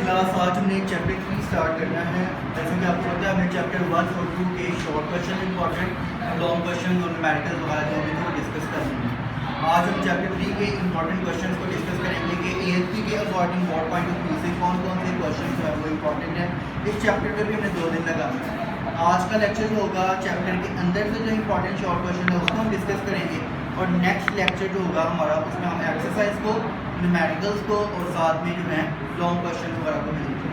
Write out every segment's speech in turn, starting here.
Class आज हमने chapter 3 start करना है। जैसे कि आपको पता है हमने चैप्टर 1 और 2 के short question important, long question और न्यूमेरिकल वगैरह जो भी वो डिस्कस करेंगे। आज हम चैप्टर 3 के इंपॉर्टेंट क्वेश्चन को डिस्कस करेंगे कि ALP के according what point of view से कौन कौन से क्वेश्चन जो है वो इंपॉर्टेंट है। इस चैप्टर पर भी हमने 2 दिन लगाना है। आज का लेक्चर होगा चैप्टर के अंदर से जो इंपॉर्टेंट शॉर्ट क्वेश्चन है उसको हम डिस्कस करेंगे, और नेक्स्ट लेक्चर जो होगा हमारा उसमें हम एक्सरसाइज को, न्यूमेरिकल्स को और साथ में जो है लॉन्ग क्वेश्चन वगैरह को मिलेंगे।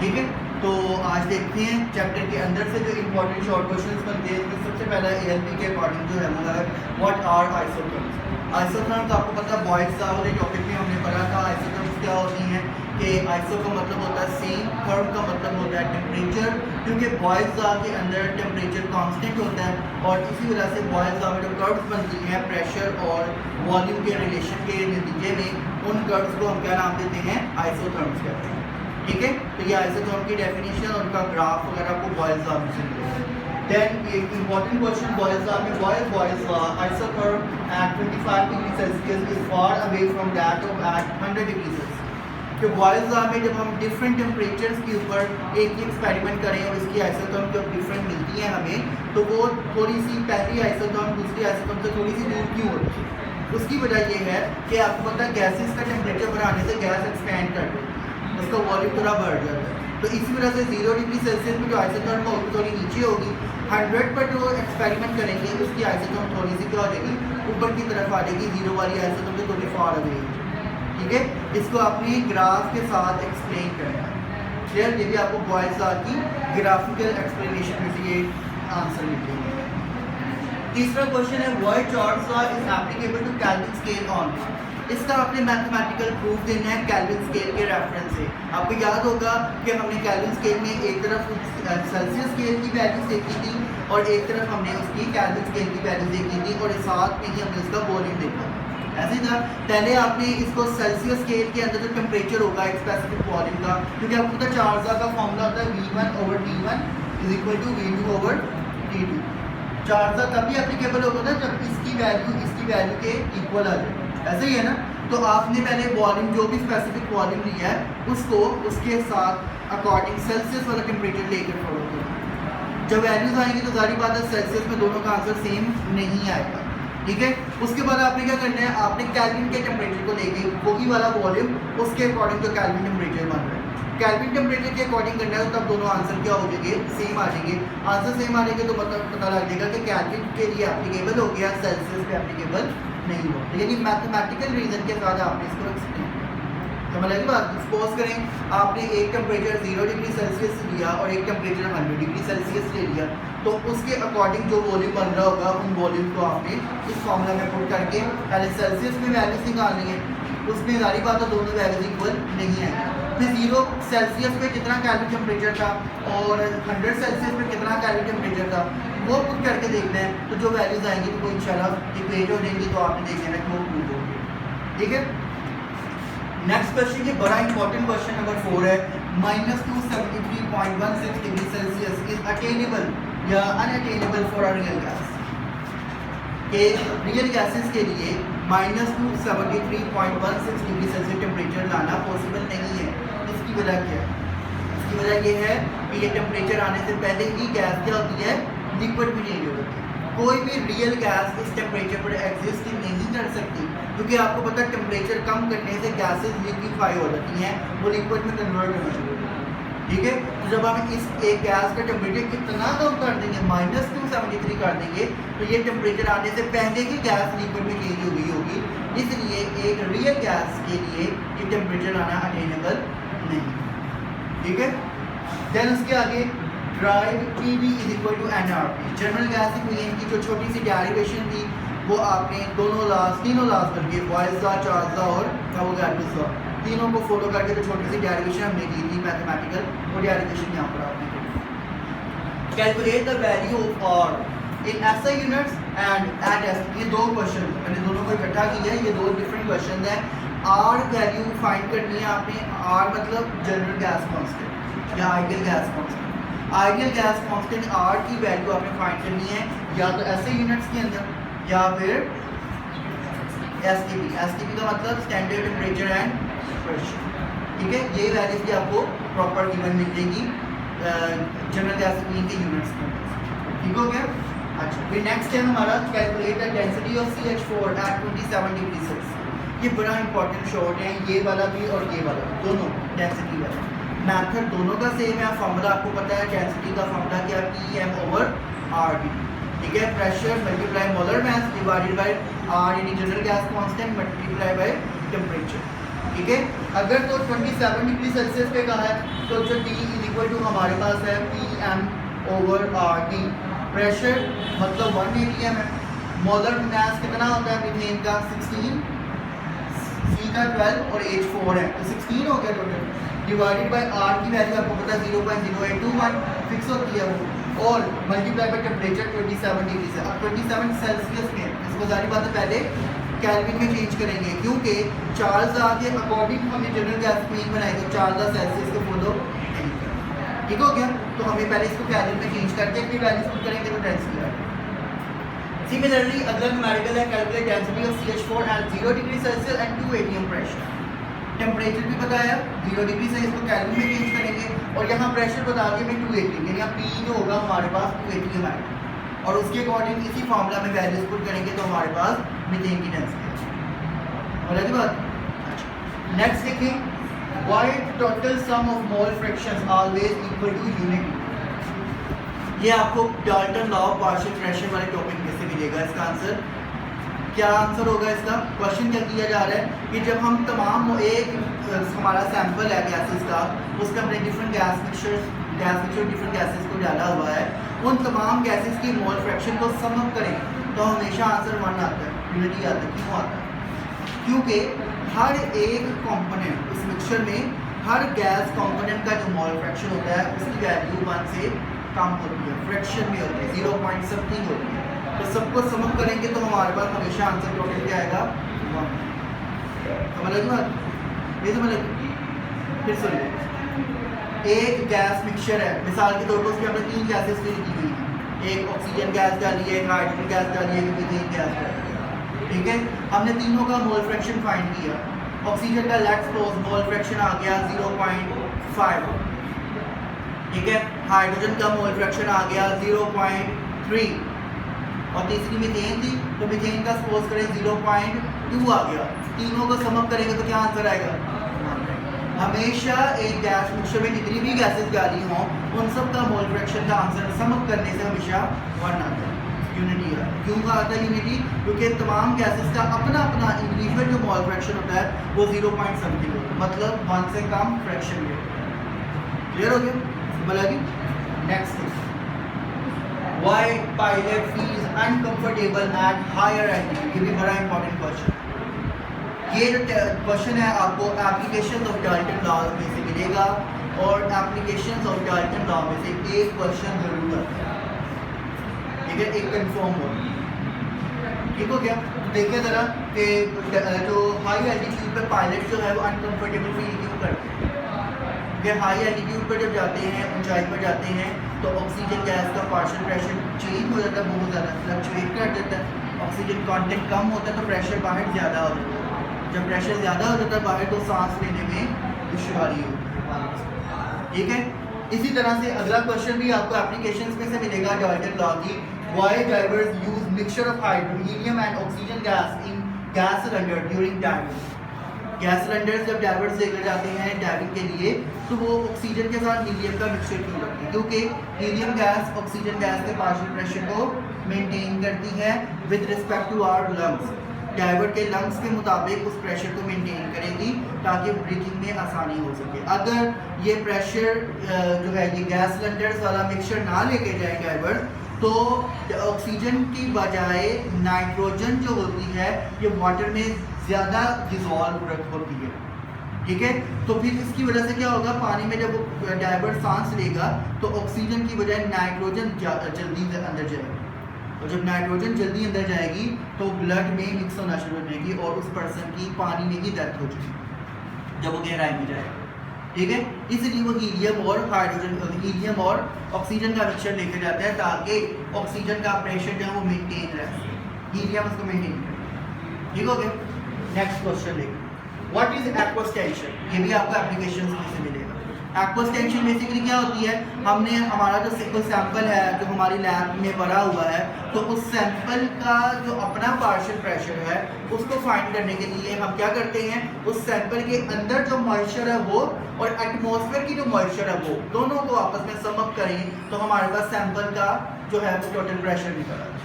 ठीक है, तो आज देखते हैं चैप्टर के अंदर से जो इंपॉर्टेंट शॉर्ट क्वेश्चन बनते हैं। तो सबसे पहला ALP के अकॉर्डिंग जो है वो है व्हाट आर आइसोथर्म्स। आइसोथर्म्स आपको पता है बॉयज का वाले टॉपिक में हमने पढ़ा था। आइसोथर्म्स क्या होती हैं कि आइसो का मतलब होता है सेम, थर्म का मतलब होता है टेम्परेचर, क्योंकि बॉयज के अंदर टेम्परेचर कांस्टेंट होता है और इसी वजह से बॉयज में जो कर्व्स बनती हैं प्रेशर और वॉल्यूम के रिलेशन के नतीजे में उन कर्व्स को हम क्या नाम देते हैं, आइसोथर्म्स कहते हैं। ठीक है, तो ये आइसोथर्म की डेफिनेशन और उनका ग्राफ वगैरह आपको बॉयज में से मिलेगा। देन एक इंपॉर्टेंट क्वेश्चन बॉयज में Boyle's isotherm at 25 degree Celsius is far away from that of at 100 degree Celsius. कि बॉयज में जब हम डिफरेंट टेम्परेचर्स के ऊपर एक ही एक्सपेरिमेंट करें और इसकी आइसोथर्म जब डिफरेंट मिलती है हमें, तो वो थोड़ी सी पहली आइसोथर्म दूसरी आइसोथर्म से थोड़ी सी दूर क्यों होती है? उसकी वजह ये है कि आपको पता है गैसेस का टेम्परेचर बढ़ाने से गैस एक्सपेंड कर देती है, उसका वॉल्यूम थोड़ा बढ़ जाता है। तो इसी वजह से 0 डिग्री सेल्सियस में जो आइसोथर्म होगी थोड़ी नीचे होगी। 100 पर जो एक्सपेरिमेंट करेंगे उसकी आइसोथर्म थोड़ी सी क्या हो जाएगी, ऊपर की तरफ आ जाएगी, 0 वाली आइसोथर्म से थोड़ी फार अवे। ठीक है, इसको आपने ग्राफ के साथ एक्सप्लेन करना है। क्लियर, ये भी आपको बॉयज की ग्राफिकल एक्सप्लेनेशन में से ये आंसर मिलेगा। तीसरा क्वेश्चन है why Charles law is applicable to Kelvin scale on. इसका आपने मैथमेटिकल प्रूफ देना है केल्विन स्केल के रेफरेंस से। आपको याद होगा कि हमने केल्विन स्केल में एक तरफ सेल्सियस स्केल की वैल्यू देखी थी और एक तरफ हमने उसकी केल्विन स्केल की वैल्यू देखी थी, और साथ में ही हमने इसका वॉल्यूम देखा। ऐसे था, पहले आपने इसको सेल्सियस स्केल के अंदर जो टेम्परेचर होगा एक स्पेसिफिक वॉल्यूम का, क्योंकि आपको पता है चार्ल्स का फॉर्मूला होता है V1/T1 is equal to V2/T2। Charles तभी एप्लीकेबल होगा ना जब इसकी वैल्यू के इक्वल आ जाए। ऐसे ही है ना, तो आपने पहले वॉल्यूम जो भी स्पेसिफिक वॉल्यूम लिया है उसको उसके साथ अकॉर्डिंग सेल्सियस वाला टेम्परेचर लेकर फॉलो करो। जब वैल्यूज आएंगी तो सारी बात है सेल्सियस में दोनों का आंसर सेम नहीं आएगा। ठीक है, उसके बाद आपने क्या करना है, आपने केल्विन के टेम्परेचर को लेके वही वाला वॉल्यूम उसके अकॉर्डिंग जो केल्विन टेम्परेचर बन रहा है केल्विन टेम्परेचर के अकॉर्डिंग करना है, तो तब दोनों आंसर क्या हो जाएंगे, सेम आ जाएंगे। आंसर सेम आ जाएंगे तो मतलब पता लग जाएगा कि केल्विन के लिए एप्लीकेबल हो गया, सेल्सियस पे एप्लीकेबल नहीं हो। यानी मैथमेटिकल रीजन के साथ आपने इसको एक्सप्लेन समझ लगी बात। सपोज करें आपने एक टेम्परेचर 0 डिग्री सेल्सियस लिया और एक टेम्परेचर 100 डिग्री सेल्सियस ले लिया, तो उसके अकॉर्डिंग जो वॉल्यूम बन रहा होगा उन वॉल्यूम को आपने इस फॉर्मूला में पुट करके पहले सेल्सियस में वैल्यूज निकालनी है। उसमें सारी बात है दोनों वैल्यूज इक्वल नहीं है। फिर 0 सेल्सियस पे कितना केल्विन टेम्परेचर था और 100 सेल्सियस पे कितना केल्विन टेम्परेचर था वो पुट करके देखना है, तो जो वैल्यूज आएंगी तो वो इंशाल्लाह इक्वेट हो जाएंगी, तो आपने देख लेना कि वो प्रूव होगी। ठीक है, नेक्स्ट क्वेश्चन ये बड़ा इंपॉर्टेंट क्वेश्चन नंबर 4 है -273.16 डिग्री सेल्सियस इज अटेनेबल या unattainable for a real gas. के रियल गैसेस के लिए -273.16 डिग्री सेल्सियस टेम्परेचर लाना पॉसिबल नहीं है। इसकी वजह क्या है? इसकी वजह ये है कि ये टेम्परेचर आने से पहले ही गैस क्या होती है, लिक्विड में चेंज हो जाती है। कोई भी रियल गैस इस टेम्परेचर पर एग्जिस्ट नहीं कर सकती, क्योंकि आपको पता है टेम्परेचर कम करने से गैसेस लिक्विफाई हो जाती हैं, वो लिक्विड में कन्वर्ट होना शुरू हो जाती है। ठीक है, तो जब हम इस एक गैस का टेम्परेचर कितना कम कर देंगे, -273 कर देंगे, तो ये टेम्परेचर आने से पहले ही गैस लिक्विड में चेंज हो गई होगी। इसलिए एक रियल गैस के लिए ये टेम्परेचर आना अटेनेबल नहीं। ठीक है, देन उसके आगे derive PV is equal to NRP। General gas equation की जो छोटी सी डेरिवेशन थी वो आपने तीनों लास्ट करके बॉयल्स लॉ, चार्ल्स लॉ और एवोगाड्रोस लॉ तीनों को फॉलो करके जो छोटी सी डेरिवेशन हमने की थी मैथमेटिकल, वो डेरिवेशन यहाँ पर आपने की। Calculate the value of R in SI units and at S। ये 2 क्वेश्चन मैंने दोनों को इकट्ठा किया है, ये 2 डिफरेंट क्वेश्चन हैं। R वैल्यू फाइंड करनी है आपने। R मतलब जनरल गैस कांस्टेंट या ideal gas constant. Ideal gas constant R की वैल्यू आपने फाइंड करनी है या तो SI यूनिट्स के अंदर या फिर STP। STP का मतलब स्टैंडर्ड टेम्परेचर एंड प्रेशर। ठीक है, ये वैल्यूज भी आपको प्रॉपर गिवन मिल जाएगी जनरल गैसोलीन के यूनिट्स में। ठीक हो गया। अच्छा, फिर नेक्स्ट है हमारा calculate the density of CH4 at 27 degree Celsius. ये बड़ा इंपॉर्टेंट शॉर्ट है, ये वाला भी और ये वाला भी, दोनों डेंसिटी वाला। मैथड दोनों का सेम है, फार्मूला आपको पता है, डेंसिटी का फार्मूला क्या है, PM/RT। ठीक है, pressure multiply molar mass divided by R यानी general gas constant multiply by temperature. ठीक है, अगर तो 27 डिग्री सेल्सियस पे कहा है तो जो T इक्वल टू हमारे पास है PM/RT। प्रेशर मतलब 1 atm है, मोलर मास कितना होता है मीथेन का 16, C का 12 और H 4 है तो 16 हो गया टोटल, डिवाइडेड बाय R की वैल्यू आपको पता है 0.0821 फिक्स होती है वो, और मल्टीप्लाई बाय टेम्परेचर 27 डिग्री से। अब 27 सेल्सियस में इसको सारी बातें पहले केल्विन में चेंज करेंगे, क्योंकि चार्ल्स आगे अकॉर्डिंग हमने जनरल गैस क्वीन बनाई तो 4 सेल्सियस को फॉलो नहीं करें। ठीक हो गया, तो हमें पहले इसको केल्विन में चेंज करके अपनी वैल्यूज पुट करेंगे तो डेंसिटी आएगी। सिमिलरली अगला न्यूमेरिकल है calculate density of CH4 at 0 degree Celsius and 2 atm pressure. Temperature भी पता है 0 डिग्री से, इसको केल्विन में चेंज करेंगे, और यहाँ प्रेशर बता दिया हमें 2 atm, यानी P जो होगा हमारे पास 2 atm आएगा, और उसके अकॉर्डिंग इसी फार्मूला में वैल्यूज पुट करेंगे तो हमारे पास मीथेन की डेंसिटी है। की बात। अच्छा, नेक्स्ट देखें, why total sum of mole fractions always equal to unit. ये आपको Dalton law of partial fraction वाले टॉपिक में से मिलेगा। इसका आंसर क्या आंसर होगा इसका? क्वेश्चन क्या किया जा रहा है कि जब हम तमाम एक हमारा सैंपल है गैसेस का, उसमें हमने different gas mixture different gases को डाला हुआ है, उन तमाम गैसेस की मोल फ्रैक्शन को सम अप करें तो हमेशा आंसर 1 आता है, यूनिटी आता है। क्यों आता है? क्योंकि हर एक कंपोनेंट इस मिक्सचर में, हर गैस कंपोनेंट का जो मोल फ्रैक्शन होता है उसकी वैल्यू 1 से कम होती है, फ्रैक्शन में होती है 0 something होती है। तो सबको सम अप करेंगे तो हमारे पास हमेशा आंसर टोटल क्या आएगा 1। समझ लगी बात? ये समझ लगी? फिर सुनिए, एक गैस मिक्सचर है, मिसाल के तौर पर उसके हमने 3 गैसेस फिल की हुई है, एक ऑक्सीजन गैस डाली है, एक हाइड्रोजन गैस डाली है, एक मीथेन गैस डाली है। ठीक है, हमने तीनों का मोल फ्रैक्शन फाइंड किया। ऑक्सीजन का लेट्स सपोज मोल फ्रैक्शन आ गया 0.5, ठीक है, हाइड्रोजन का मोल फ्रैक्शन आ गया 0.3, और तीसरी मीथेन थी तो मीथेन का सपोज करें 0.2 आ गया। तीनों को सम अप करेंगे तो क्या आंसर आएगा? हमेशा एक गैस मिक्सचर में जितनी भी गैसेस डाली हों उन सब का मोल फ्रैक्शन का आंसर सम अप करने से हमेशा 1 आता है, यूनिटी आता है। क्यों आता है यूनिटी? क्योंकि तमाम गैसेस का अपना अपना इंडिविजुअल जो मोल फ्रैक्शन होता है वो 0 something होता है, मतलब 1 से कम फ्रैक्शन में। क्लियर हो गया? समझ आ गई? Next, Why pilot feels uncomfortable at higher altitude? ये भी बड़ा इंपॉर्टेंट क्वेश्चन। ये जो क्वेश्चन है आपको एप्लीकेशन ऑफ डाल्टन लॉ में से मिलेगा, और एप्लीकेशन ऑफ डाल्टन लॉ में से एक क्वेश्चन जरूर आता है, ठीक है, एक कंफर्म हो। ठीक हो गया? देखिए ज़रा कि जो हाई एल्टीट्यूड पे पायलट जो है वो अनकम्फर्टेबल फील क्यों करते हैं? कि हाई एल्टीट्यूड पर जब जाते हैं, ऊंचाई पर जाते हैं, तो ऑक्सीजन गैस का पार्शियल प्रेशर चेंज हो जाता है, बहुत ज़्यादा फ्लक्चुएट कर देता है, ऑक्सीजन कंटेंट कम होता है तो प्रेशर बाहर ज़्यादा हो जाता है। जब प्रेशर ज़्यादा हो जाता है बाहर तो सांस लेने में दुश्वारी होती है। ठीक है, इसी तरह से अगला क्वेश्चन भी आपको एप्लीकेशंस में से मिलेगा डाल्टन लॉ की। Why drivers use mixture of hydrogen, helium and oxygen gas in gas cylinder during diving. Gas cylinders जब डाइवर्स लेकर जाते हैं डाइविंग के लिए तो वो ऑक्सीजन के साथ हीलियम का मिक्सचर क्यों रखते हैं? क्योंकि हीलियम गैस ऑक्सीजन गैस के पार्शियल प्रेशर को मेंटेन करती है with respect to our lungs. Diver के लंग्स के मुताबिक उस प्रेशर को मेंटेन करेगी ताकि ब्रीथिंग में आसानी हो सके। अगर ये प्रेशर जो है ये गैस सिलेंडर्स वाला मिक्सचर ना लेके जाए डाइवर्ट, तो ऑक्सीजन की बजाय नाइट्रोजन जो होती है ये वाटर में ज़्यादा डिजॉल्व होती है। ठीक है, तो फिर इसकी वजह से क्या होगा, पानी में जब वो डाइवर्ट सांस लेगा तो ऑक्सीजन की बजाय नाइट्रोजन जल्दी अंदर जाएगी, और जब नाइट्रोजन जल्दी अंदर जाएगी तो ब्लड में मिक्स होना शुरू हो जाएगी और उस पर्सन की पानी में ही डेथ हो जाएगी जब वो गहराई में जाएगा। ठीक है, इसलिए वो हीलियम और हाइड्रोजन, हीलियम और ऑक्सीजन का मिक्सचर लेकर जाता है ताकि ऑक्सीजन का प्रेशर जो है वो मेंटेन रहे, हीलियम उसको मेंटेन करे। ठीक हो गया? नेक्स्ट क्वेश्चन देखिए, व्हाट इज एक्वस टेंशन, ये भी आपको एप्लीकेशन में से मिलेगा। एक्वस टेंशन बेसिकली क्या होती है, हमने हमारा जो कोई सैंपल है जो हमारी लैब में भरा हुआ है, तो उस सैंपल का जो अपना पार्शियल प्रेशर है उसको फाइंड करने के लिए हम क्या करते हैं, उस सैंपल के अंदर जो मॉइस्चर है वो और एटमॉस्फेयर की जो मॉइस्चर है वो दोनों को आपस में सम अप करें तो हमारे पास सैंपल का जो है वो टोटल प्रेशर निकल आता है,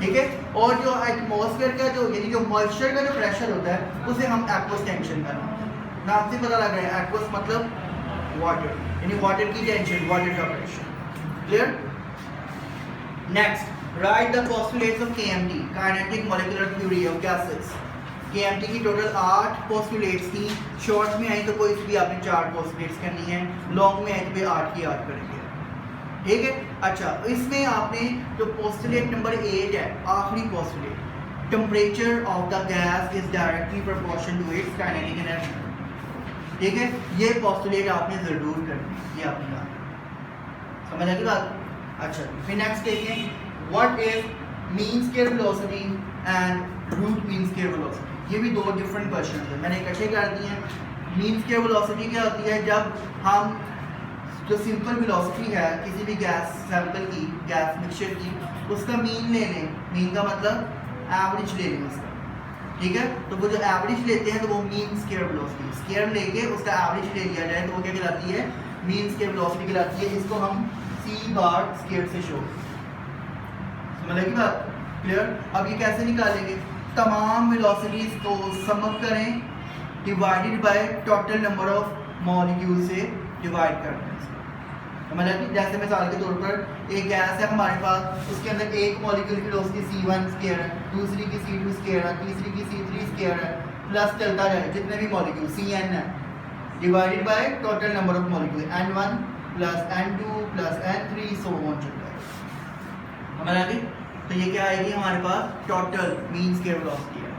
ठीक है। और जो एटमॉस्फेयर का जो यानी जो मॉइस्चर का जो प्रेशर होता है उसे हम एक्वस टेंशन करते हैं। नाम से पता लग रहा है एक्वस मतलब वाटर, यानी वाटर की टेंशन, वाटर का pressure. Clear? Next, right the postulates of KMT, kinetic molecular theory of gases. KMT की टोटल 8 पोस्टुलेट्स थी, शॉर्ट में आई तो कोई भी आपने 4 पोस्टुलेट्स करनी है, लॉन्ग में आई तो 8 की 8 करेंगे, ठीक है। अच्छा, इसमें आपने जो पोस्टुलेट नंबर 8 है, आखिरी postulate, temperature of the gas is directly proportional to its kinetic energy, ठीक है। ये पोस्टुलेट आपने जरूर करनी है, ये आपने याद समझ आएगी बात। अच्छा, फिर नेक्स्ट देखें, what is mean square velocity and root mean square velocity. ये भी 2 डिफरेंट क्वेश्चन है, मैंने इकट्ठे कर दिए हैं। मीन स्क्वायर वेलोसिटी क्या होती है, जब हम जो सिंपल वेलोसिटी है किसी भी गैस सैंपल की, गैस मिक्सचर की, उसका मीन ले लें, मीन का मतलब एवरेज ले लें उसका, ठीक है। तो वो जो एवरेज लेते हैं तो वो मीन स्क्वायर वेलोसिटी, स्क्वायर लेके उसका एवरेज ले लिया जाए तो वो क्या कहलाती है, मीन स्क्वायर वेलोसिटी कहलाती है। इसको हम c बार स्क्वायर से शो, समझ लगी बात? क्लियर? अब ये कैसे निकालेंगे, तमाम वेलोसिटीज को सम अप करें divided by total number of molecule से डिवाइड करते हैं। मतलब जैसे मिसाल के तौर पर एक गैस है हमारे पास, उसके अंदर एक मॉलिक्यूल की वेलोसिटी c1 स्क्वायर है, दूसरी की c2 स्क्वायर है, तीसरी की c3 स्क्वायर है, प्लस चलता जाए जितने भी मॉलिक्यूल cn है, divided by total number of molecule n1 plus n2 plus n3 so on चलता है, समझ आ गई? तो ये क्या आएगी हमारे पास, टोटल मीन स्क्वायर वेलोसिटी है,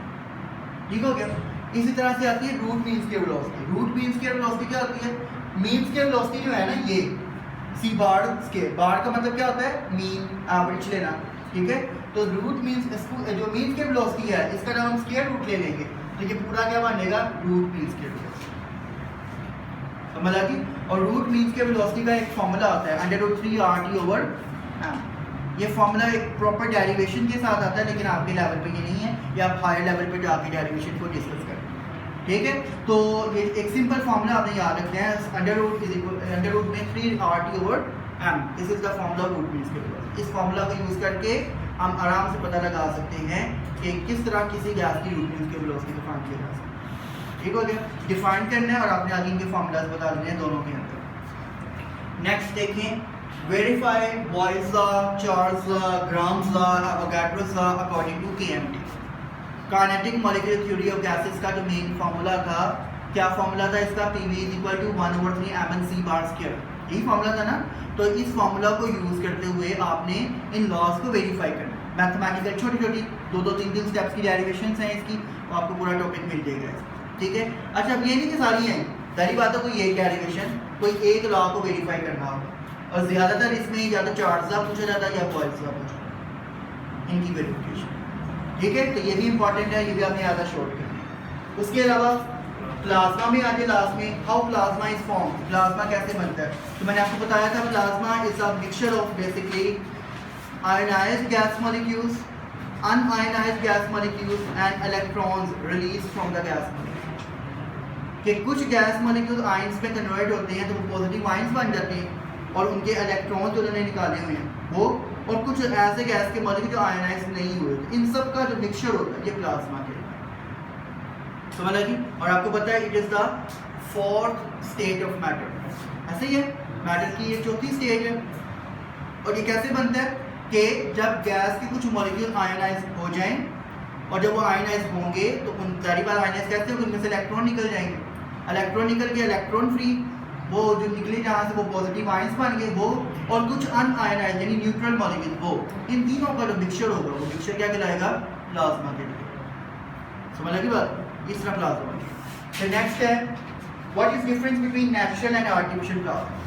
ठीक हो गया। इसी तरह से आती है root mean square velocity. Root mean square velocity क्या होती है, मीन स्क्वायर वेलोसिटी जो है ना, ये सी बार स्क्वायर, बार का मतलब क्या होता है, मीन एवरेज लेना, ठीक है। तो रूट मीन्स इसको जो मीन स्क्वायर वेलोसिटी है इसका जब हम स्क्वायर रूट ले लेंगे तो ये पूरा क्या बनेगा, रूट मीन स्क्वायर वेलोसिटी, समझ आ गई। और रूट मीन स्क्वायर वेलोसिटी का एक फॉर्मूला आता है √3 RT/m। ये फॉर्मूला एक प्रॉपर डेरिवेशन के साथ आता है, लेकिन आपके लेवल पे ये नहीं है, या आप हायर लेवल पे जाके डेरिवेशन को डिस्कस करें, ठीक है। तो ये एक सिंपल फार्मूला आपने याद रखना है, √3 RT/m, this is the formula of root mean square velocity. इस फार्मूला को यूज करके हम आराम से पता लगा सकते हैं कि किस तरह किसी गैस की रूट मीन स्क्वायर वेलोसिटी को फाइंड किया जा सकता है, ठीक हो गया। डिफाइन करना है और आपने आगे इनके फार्मूलाज बता देने हैं दोनों के अंदर। नेक्स्ट देखें, verify Boyle's law, Charles law, Graham's law, Avogadro's law according to KMT. Kinetic molecular theory of gases का जो मेन फार्मूला था, क्या फार्मूला था इसका, PV = 1/3 mn/c बार स्क्वायर, यही फार्मूला था ना। तो इस फार्मूला को यूज करते हुए आपने इन लॉज को वेरीफाई करना है। मैथमेटिकल छोटी छोटी 2-3 स्टेप्स की डेरिवेशंस हैं इसकी, तो आपको पूरा टॉपिक मिल जाएगा, ठीक है। अच्छा, अब ये नहीं कि सारी हैं, सारी बात है, कोई एक डेरिवेशन, कोई एक लॉ को वेरीफाई करना होगा, और ज़्यादातर इसमें या तो चार्ल्स लॉ पूछा जाता है या बॉयल्स लॉ पूछा जाता है, इनकी वेरिफिकेशन, ठीक है। तो ये भी इंपॉर्टेंट है, ये भी आपने ज़्यादा शॉर्ट करना है। उसके अलावा प्लाज्मा में आगे लास्ट में, how plasma is form, plasma कैसे बनता है। तो मैंने आपको बताया था plasma is a mixture of basically ionised gas molecules, un-ionised gas molecules and electrons release from the gas molecule. कि कुछ गैस मॉलिक्यूल्स आयंस में कन्वर्ट होते हैं तो वो पॉजिटिव आयंस बन जाते हैं और उनके इलेक्ट्रॉन जो उन्होंने निकाले हुए हैं वो, और कुछ ऐसे गैस के मॉलिक्यूल जो आयनाइज नहीं हुए, इन सब का जो मिक्सचर होता है ये प्लाज्मा के, समझ लगी। और आपको पता है it is the 4th state of matter, ऐसे ही है, मैटर की ये 4थी स्टेज है। और ये कैसे बनता है कि जब गैस के कुछ मॉलिक्यूल आयनाइज हो जाएं, और जब वो आयनाइज होंगे तो उन सारी बार आयनाइज कैसे होंगे, उनमें से इलेक्ट्रॉन निकल जाएंगे, इलेक्ट्रॉन निकल के इलेक्ट्रॉन फ्री, वो जो निकले जहाँ से वो पॉजिटिव आयंस बन गए वो, और कुछ अनआयनाइज्ड यानी न्यूट्रल मॉलिक्यूल वो, इन तीनों का जो मिक्सचर होगा वो मिक्सचर क्या कहलाएगा, प्लाज्मा के लिए, समझ लगी बात। इस तरह प्लाज्मा। तो नेक्स्ट है, what is difference between natural and artificial plasma.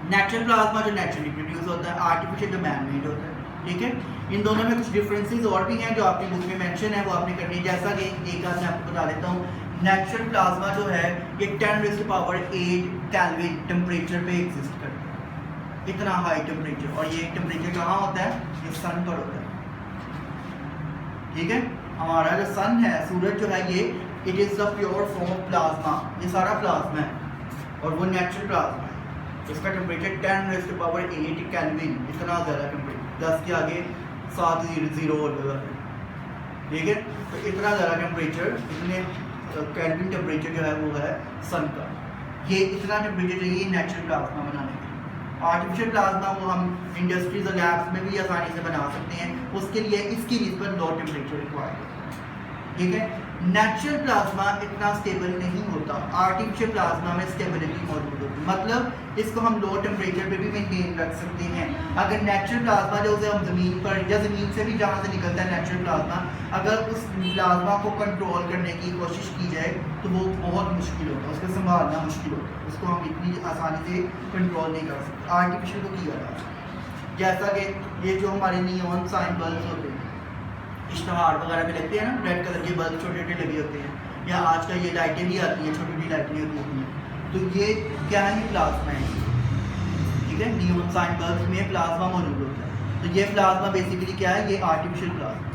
Natural plasma जो नेचुरली प्रोड्यूस होता है, आर्टिफिशियल जो मैन मेड होता है, ठीक है। इन दोनों में कुछ डिफरेंसेस और भी हैं जो आपकी बुक में मेंशन है, वो आपने करनी है। जैसा कि एक बात मैं आपको बता देता हूँ, नेचुरल प्लाज्मा जो है ये 10⁸ केल्विन टेम्परेचर पे एग्जिस्ट करता है, इतना हाई टेम्परेचर। और ये टेम्परेचर कहाँ होता है? ये सन पर होता है। ठीक है, हमारा जो सन है, सूरज जो है, ये it is the pure form of plasma, ये सारा प्लाज्मा है और वो नेचुरल प्लाज्मा है। इसका टेम्परेचर 10⁸ केल्विन, इतना ज़्यादा टेम्परेचर, 10 के आगे 7 जीरो और लगा। ठीक है, तो इतना ज़्यादा टेम्परेचर, इतने केल्विन टेम्परेचर जो है वो है सन का। ये इतना टेम्परेचर चाहिए नेचुरल प्लाज्मा बनाने के लिए। आर्टिफिशियल प्लाज्मा वो हम इंडस्ट्रीज और लैब्स में भी आसानी से बना सकते हैं, उसके लिए इसकी निस्बत लो टेम्परेचर रिक्वायर्ड है। ठीक है, नेचुरल प्लाज्मा इतना स्टेबल नहीं होता, आर्टिफिशियल प्लाज्मा में स्टेबिलिटी मौजूद होती है, मतलब इसको हम लो टेम्परेचर पे भी मेंटेन रख सकते हैं। अगर नेचुरल प्लाज्मा जो उसे हम ज़मीन पर या ज़मीन से भी जहाँ से निकलता है नेचुरल प्लाज्मा, अगर उस प्लाज्मा को कंट्रोल करने की कोशिश की जाए तो वो बहुत मुश्किल होता है, उसको संभालना मुश्किल होता है, उसको हम इतनी आसानी से कंट्रोल नहीं कर सकते। आर्टिफिशियल को किया जा सकता, जैसा कि ये जो हमारे नियॉन साइन बल्ब होते हैं, इश्तहार वगैरह में लगते हैं ना, रेड कलर के बल्ब छोटे छोटे लगे होते हैं, या आजकल ये लाइटें भी आती हैं, छोटी छोटी लाइटें होती हैं, तो ये क्या है? प्लाज्मा है। ठीक है, नियॉन साइन बल्ब में प्लाज्मा मौजूद होता है, तो ये प्लाज्मा बेसिकली क्या है? ये आर्टिफिशियल प्लाज्मा।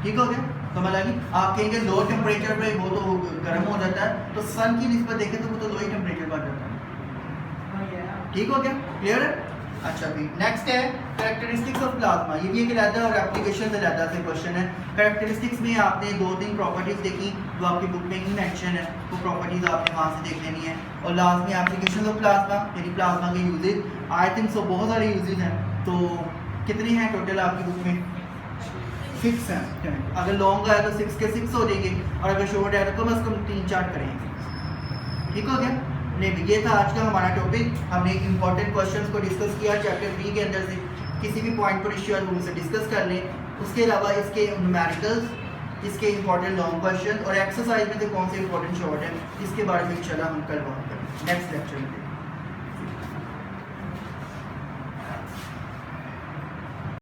ठीक हो गया? समझ आ गई? आप कहेंगे लो टेम्परेचर पे वो तो गर्म हो जाता है, तो सन की निस्बत देखें तो वो तो लो ही टेम्परेचर पर जाता है। ठीक हो गया? क्लियर है? अच्छा भी नेक्स्ट है कैरेक्टरिस्टिक्स ऑफ प्लाज्मा। ये भी एक अलग और एप्लीकेशन से ज़्यादा से क्वेश्चन है। कैरेक्टरिस्टिक्स में आपने 2-3 प्रॉपर्टीज़ देखी जो आपकी बुक में ही मेंशन है, वो प्रॉपर्टीज़ आपने वहाँ से देख लेनी है। और लास्ट में एप्लीकेशन ऑफ प्लाज्मा, यानी प्लाज्मा के यूजेज। आई थिंक सो बहुत सारे यूजेज हैं, तो कितने हैं टोटल आपकी बुक में? 6 हैं। अगर लॉन्ग आया तो 6 के 6 हो जाएंगे, और अगर शॉर्ट आया तो कम अज़ कम 3-4 करेंगे। ठीक हो गया? नहीं, ये था आज का हमारा टॉपिक। हमने इंपॉर्टेंट क्वेश्चंस को डिस्कस किया चैप्टर 3 के अंदर से। किसी भी पॉइंट पर इश्यू है उनसे डिस्कस कर लें। उसके अलावा इसके न्यूमेरिकल्स, इसके इंपॉर्टेंट लॉन्ग क्वेश्चन और एक्सरसाइज में से कौन से इंपॉर्टेंट शॉर्ट है, इसके बारे में इंशाल्लाह हम कल बात करेंगे नेक्स्ट लेक्चर में।